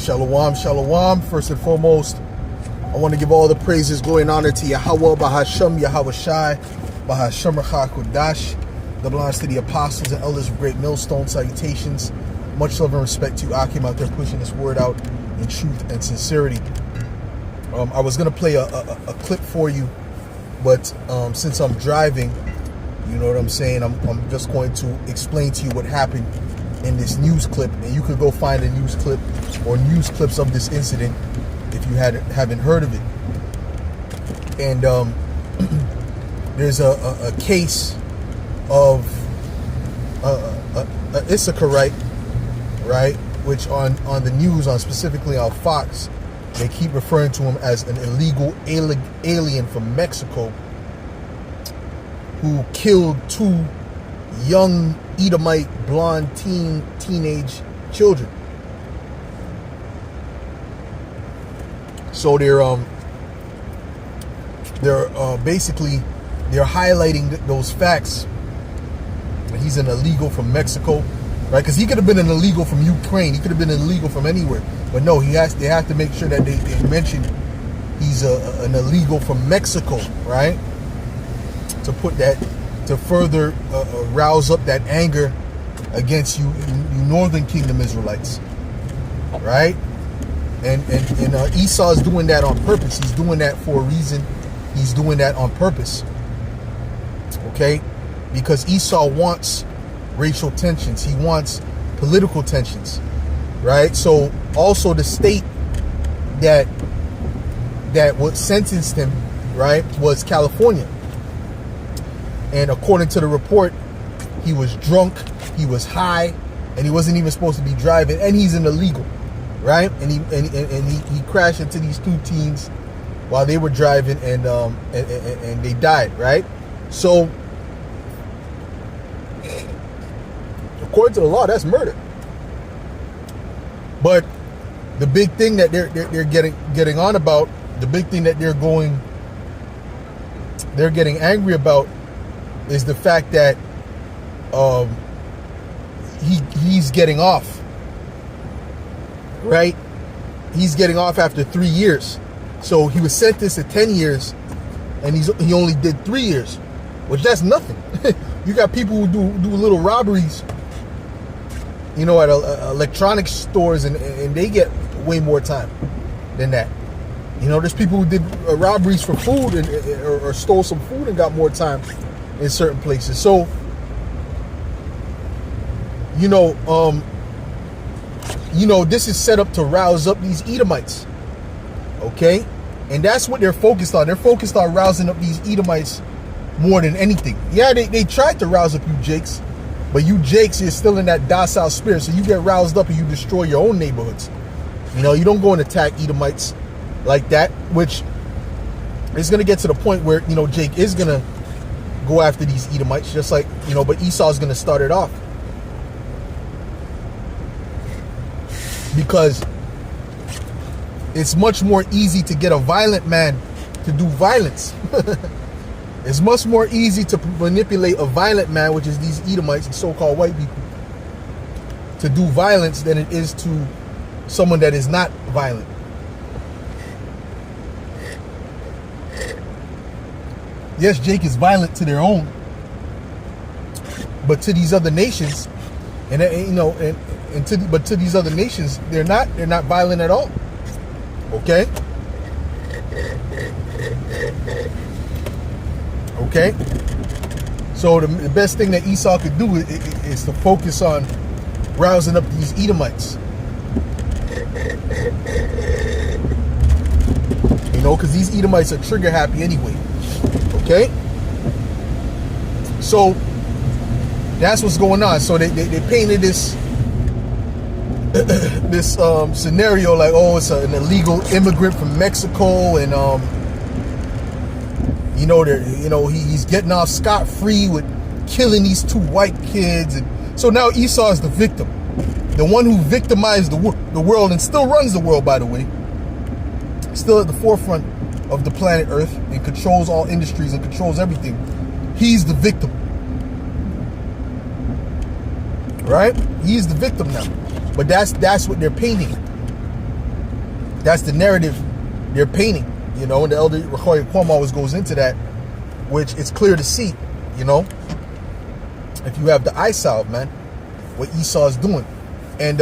Shalom, shalom. First and foremost, I want to give all the praises, glory, and honor to Yahweh, Bahashem, Yahweh Shai, Bahashem Rachah Kodash. The belongs to the apostles and elders of Great Millstone. Salutations. Much love and respect to you, Akim, out there pushing this word out in truth and sincerity. I was going to play a clip for you, but since I'm driving, you know what I'm saying, I'm just going to explain to you what happened in this news clip, and you could go find a news clip or news clips of this incident if you haven't heard of it. And there's a case of Issacharite, right, which on the news, specifically on Fox, they keep referring to him as an illegal alien from Mexico who killed two young Edomite blonde teenage children. So they're basically highlighting those facts. He's an illegal from Mexico, right? Because he could have been an illegal from Ukraine. He could have been an illegal from anywhere. But no, they have to make sure that they mention he's an illegal from Mexico, right? To put that, to further rouse up that anger against you Northern Kingdom Israelites, right? And Esau is doing that on purpose. He's doing that for a reason. He's doing that on purpose, okay? Because Esau wants racial tensions. He wants political tensions, right? So also the state that what sentenced him, right, was California. And according to the report, he was drunk, he was high, and he wasn't even supposed to be driving, and he's an illegal, right? And he crashed into these two teens while they were driving, and they died, right? So according to the law, that's murder. But the big thing that they're getting on about, the big thing that they're getting angry about, is the fact that he's getting off, right? He's getting off after 3 years. So he was sentenced to 10 years, and he only did 3 years, which that's nothing. You got people who do little robberies, you know, at electronics stores, and they get way more time than that. You know, there's people who did robberies for food or stole some food and got more time in certain places. So, this is set up to rouse up these Edomites, okay? And that's what they're focused on. They're focused on rousing up these Edomites more than anything. Yeah, they tried to rouse up you Jakes, but you Jakes, you're still in that docile spirit, so you get roused up and you destroy your own neighborhoods. You know, you don't go and attack Edomites like that, which is going to get to the point where, Jake is going to go after these Edomites, just like, but Esau's going to start it off. Because it's much more easy to get a violent man to do violence. It's much more easy to manipulate a violent man, which is these Edomites and so-called white people, to do violence than it is to someone that is not violent. Yes, Jake is violent to their own, but to these other nations, but to these other nations, they're not violent at all. Okay? Okay? So the best thing that Esau could do is to focus on rousing up these Edomites. Because these Edomites are trigger happy anyway. Okay? So that's what's going on. So they painted this scenario like, oh, it's an illegal immigrant from Mexico, and he's getting off scot-free with killing these two white kids, and so now Esau is the victim, the one who victimized the world and still runs the world, by the way, still at the forefront of the planet Earth and controls all industries and controls everything. He's the victim, right? He's the victim now. But that's what they're painting. That's the narrative they're painting, you know, and the elder Rehoboam Kwame always goes into that, which it's clear to see, you know, if you have the eye salve, man, what Esau is doing. And,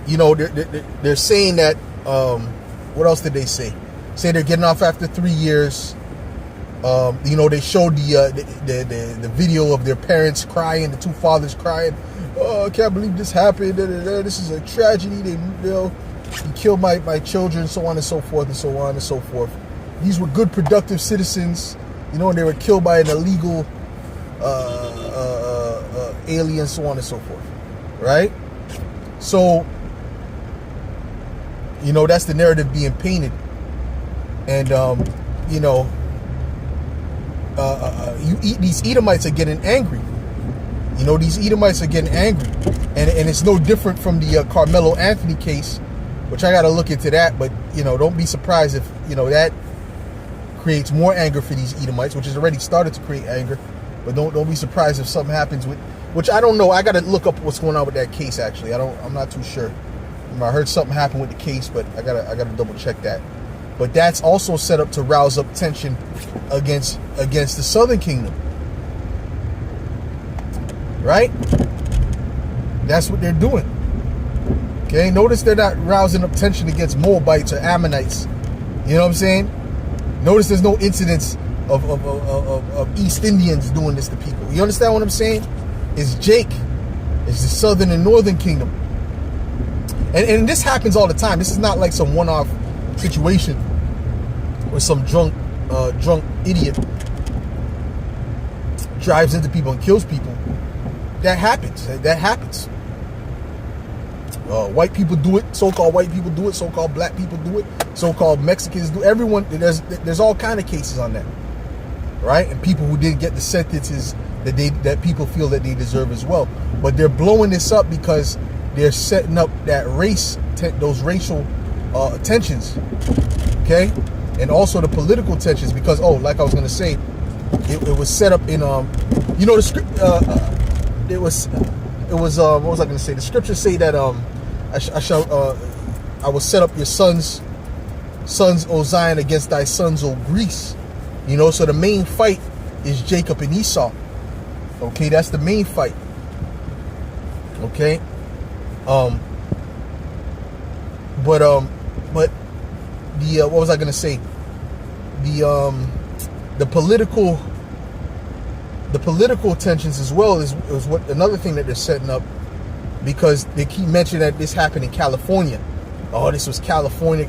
you know, they're saying that, what else did they say? Say they're getting off after 3 years. You know, they showed the video of their parents crying, the two fathers crying. Oh, I can't believe this happened. This is a tragedy. They, you know, he killed my children, so on and so forth, and so on and so forth. These were good, productive citizens, you know, and they were killed by an illegal alien, so on and so forth, right? So, you know, that's the narrative being painted. And, you know, these Edomites are getting angry. You know, these Edomites are getting angry. And it's no different from the Carmelo Anthony case, which I got to look into that. But, you know, don't be surprised if, you know, that creates more anger for these Edomites, which has already started to create anger. But don't be surprised if something happens with, which I don't know. I got to look up what's going on with that case, actually. I'm not too sure. I heard something happened with the case, but I gotta double check that. But that's also set up to rouse up tension against the Southern Kingdom, right? That's what they're doing. Okay, notice they're not rousing up tension against Moabites or Ammonites. You know what I'm saying? Notice there's no incidents of East Indians doing this to people. You understand what I'm saying? It's Jake. It's the Southern and Northern Kingdom. And this happens all the time. This is not like some one-off situation where some drunk idiot drives into people and kills people. That happens. That happens. White people do it. So-called white people do it. So-called black people do it. So-called Mexicans do it. Everyone. There's all kind of cases on that, right? And people who didn't get the sentences that people feel that they deserve as well. But they're blowing this up because they're setting up that those racial tensions, okay, and also the political tensions. Because like I was gonna say, it was set up in you know, the script. It was what was I gonna say? The scriptures say that I will set up your sons, O Zion, against thy sons, O Greece. You know, so the main fight is Jacob and Esau. Okay, that's the main fight. Okay. But the what was I gonna say? The political tensions as well is what another thing that they're setting up, because they keep mentioning that this happened in California. Oh, this was California.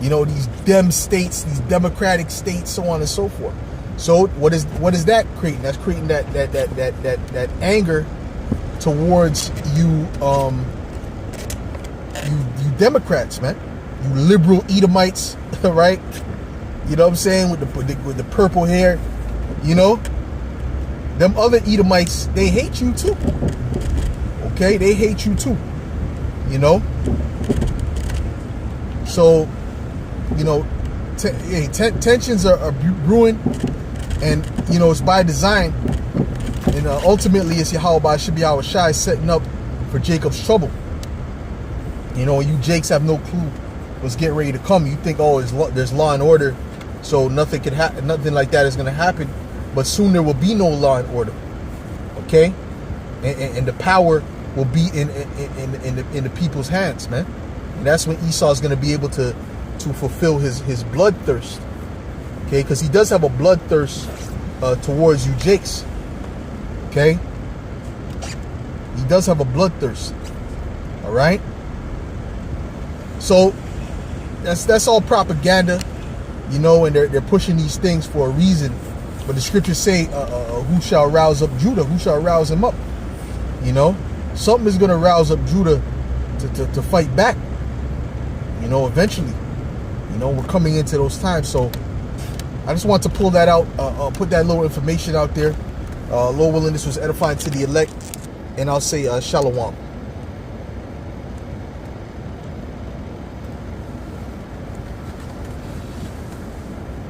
You know, these Dem states, these Democratic states, so on and so forth. So what is that creating? That's creating that anger towards you Democrats, man, you liberal Edomites, right? You know what I'm saying, with the purple hair. You know, them other Edomites, they hate you too. Okay, they hate you too. You know, so you know, tensions are brewing, and you know it's by design. And ultimately, it's Yahweh Shai setting up for Jacob's trouble. You know, you Jakes have no clue what's getting ready to come. You think, there's law and order, so nothing could happen. Nothing like that is going to happen. But soon there will be no law and order. Okay, and the power will be in the people's hands, man. And that's when Esau is going to be able to fulfill his bloodthirst. Okay, because he does have a bloodthirst towards you Jakes. Okay, he does have a bloodthirst. All right. So that's all propaganda, you know, and they're pushing these things for a reason. But the scriptures say, who shall rouse up Judah? Who shall rouse him up? You know, something is going to rouse up Judah to fight back. You know, eventually. You know, we're coming into those times. So I just want to pull that out, put that little information out there. Lord willing, this was edifying to the elect. And I'll say shalom.